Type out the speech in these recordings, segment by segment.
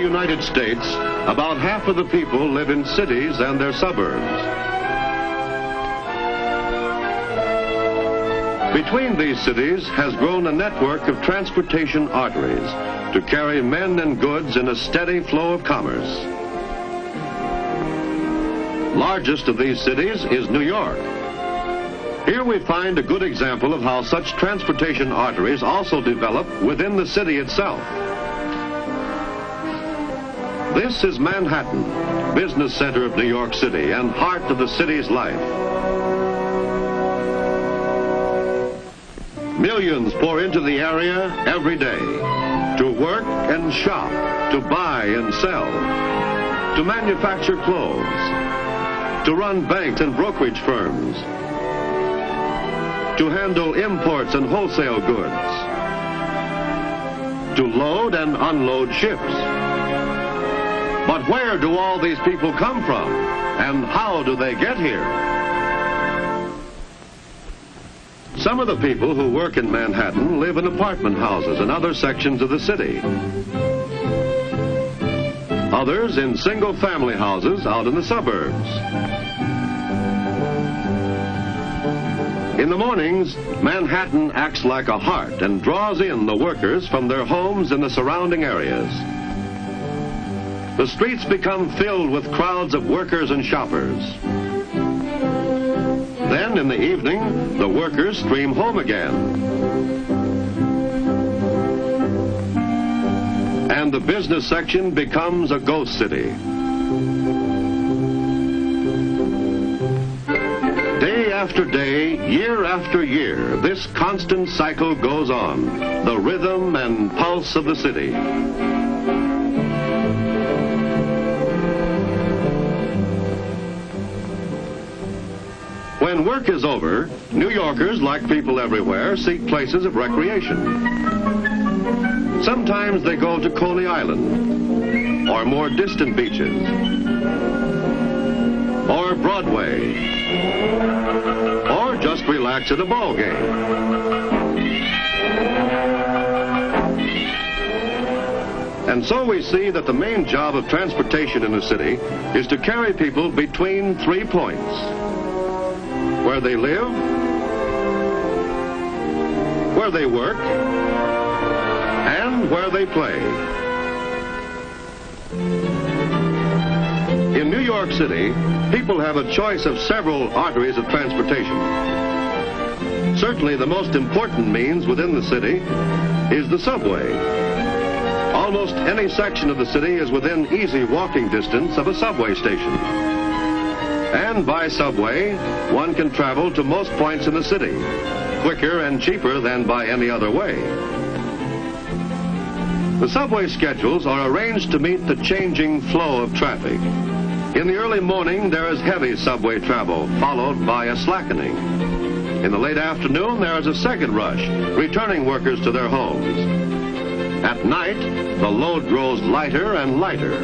United States, about half of the people live in cities and their suburbs. Between these cities has grown a network of transportation arteries to carry men and goods in a steady flow of commerce. Largest of these cities is New York. Here we find a good example of how such transportation arteries also develop within the city itself. This is Manhattan, business center of New York City and heart of the city's life. Millions pour into the area every day to work and shop, to buy and sell, to manufacture clothes, to run banks and brokerage firms, to handle imports and wholesale goods, to load and unload ships. But where do all these people come from, and how do they get here? Some of the people who work in Manhattan live in apartment houses and other sections of the city. Others in single-family houses out in the suburbs. In the mornings, Manhattan acts like a heart and draws in the workers from their homes in the surrounding areas. The streets become filled with crowds of workers and shoppers. Then, in the evening, the workers stream home again. And the business section becomes a ghost city. Day after day, year after year, this constant cycle goes on, the rhythm and pulse of the city. When work is over, New Yorkers, like people everywhere, seek places of recreation. Sometimes they go to Coney Island, or more distant beaches, or Broadway, or just relax at a ball game. And so we see that the main job of transportation in the city is to carry people between 3 points: where they live, where they work, and where they play. In New York City, people have a choice of several arteries of transportation. Certainly the most important means within the city is the subway. Almost any section of the city is within easy walking distance of a subway station. And by subway, one can travel to most points in the city, quicker and cheaper than by any other way. The subway schedules are arranged to meet the changing flow of traffic. In the early morning, there is heavy subway travel, followed by a slackening. In the late afternoon, there is a second rush, returning workers to their homes. At night, the load grows lighter and lighter.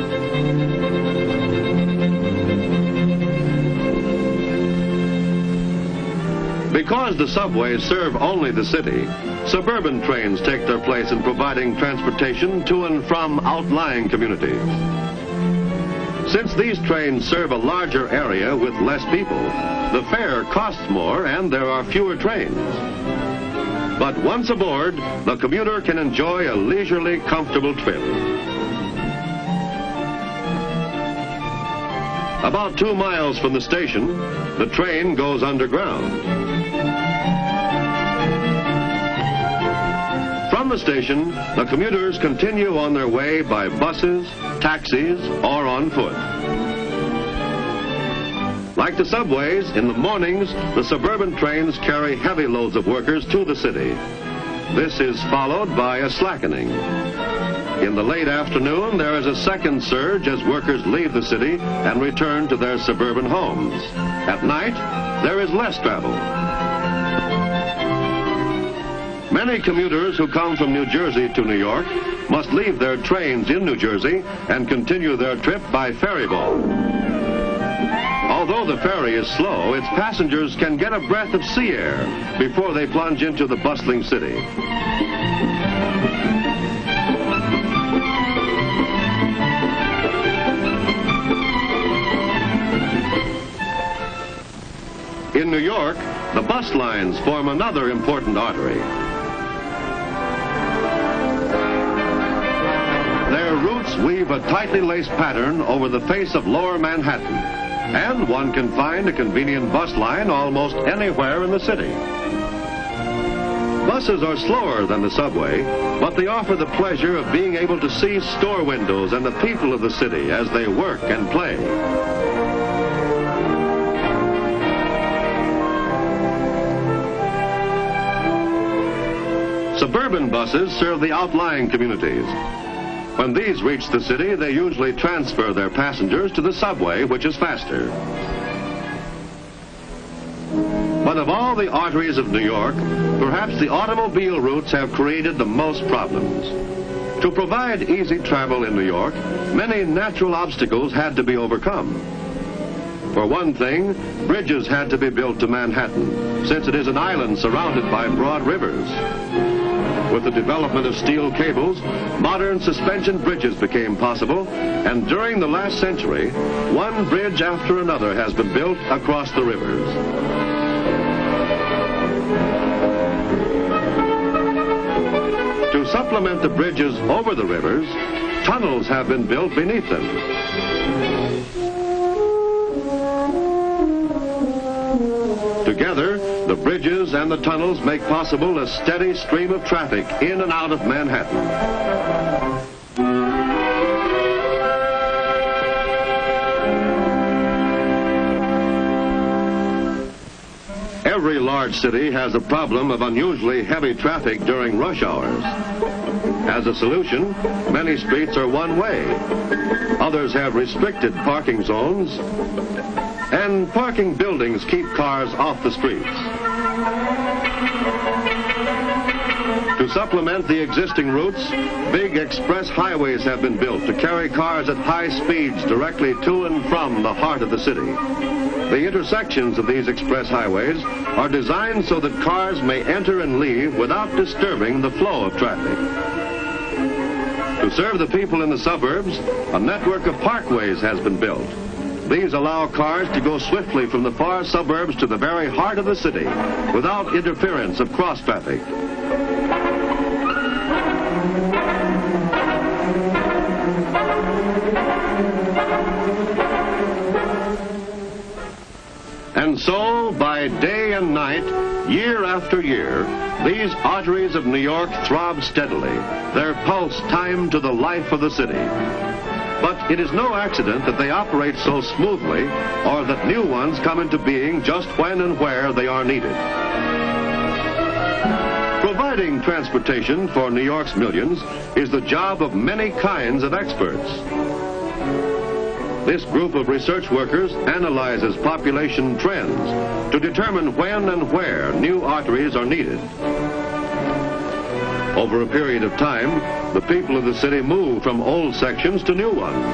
Because the subways serve only the city, suburban trains take their place in providing transportation to and from outlying communities. Since these trains serve a larger area with less people, the fare costs more and there are fewer trains. But once aboard, the commuter can enjoy a leisurely, comfortable trip. About 2 miles from the station, the train goes underground. From the station, the commuters continue on their way by buses, taxis, or on foot. Like the subways, in the mornings, the suburban trains carry heavy loads of workers to the city. This is followed by a slackening. In the late afternoon, there is a second surge as workers leave the city and return to their suburban homes. At night, there is less travel. Many commuters who come from New Jersey to New York must leave their trains in New Jersey and continue their trip by ferry boat. Although the ferry is slow, its passengers can get a breath of sea air before they plunge into the bustling city. In New York, the bus lines form another important artery. Their routes weave a tightly laced pattern over the face of lower Manhattan, and one can find a convenient bus line almost anywhere in the city. Buses are slower than the subway, but they offer the pleasure of being able to see store windows and the people of the city as they work and play. Suburban buses serve the outlying communities. When these reach the city, they usually transfer their passengers to the subway, which is faster. But of all the arteries of New York, perhaps the automobile routes have created the most problems. To provide easy travel in New York, many natural obstacles had to be overcome. For one thing, bridges had to be built to Manhattan, since it is an island surrounded by broad rivers. With the development of steel cables, modern suspension bridges became possible, and during the last century, one bridge after another has been built across the rivers. To supplement the bridges over the rivers, tunnels have been built beneath them. Together, the bridges and the tunnels make possible a steady stream of traffic in and out of Manhattan. Every large city has a problem of unusually heavy traffic during rush hours. As a solution, many streets are one way. Others have restricted parking zones, and parking buildings keep cars off the streets. To supplement the existing routes, big express highways have been built to carry cars at high speeds directly to and from the heart of the city. The intersections of these express highways are designed so that cars may enter and leave without disturbing the flow of traffic. To serve the people in the suburbs, a network of parkways has been built. These allow cars to go swiftly from the far suburbs to the very heart of the city without interference of cross traffic. And so, by day and night, year after year, these arteries of New York throb steadily, their pulse timed to the life of the city. But it is no accident that they operate so smoothly, or that new ones come into being just when and where they are needed. Providing transportation for New York's millions is the job of many kinds of experts. This group of research workers analyzes population trends to determine when and where new arteries are needed. Over a period of time, the people of the city move from old sections to new ones.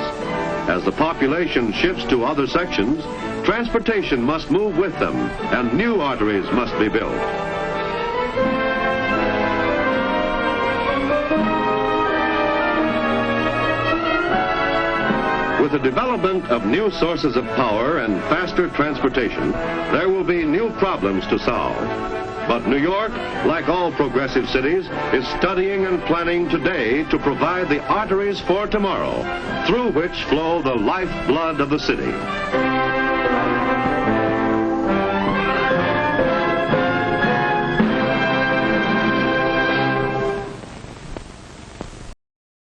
As the population shifts to other sections, transportation must move with them, and new arteries must be built. With the development of new sources of power and faster transportation, there will be new problems to solve. But New York, like all progressive cities, is studying and planning today to provide the arteries for tomorrow, through which flow the lifeblood of the city.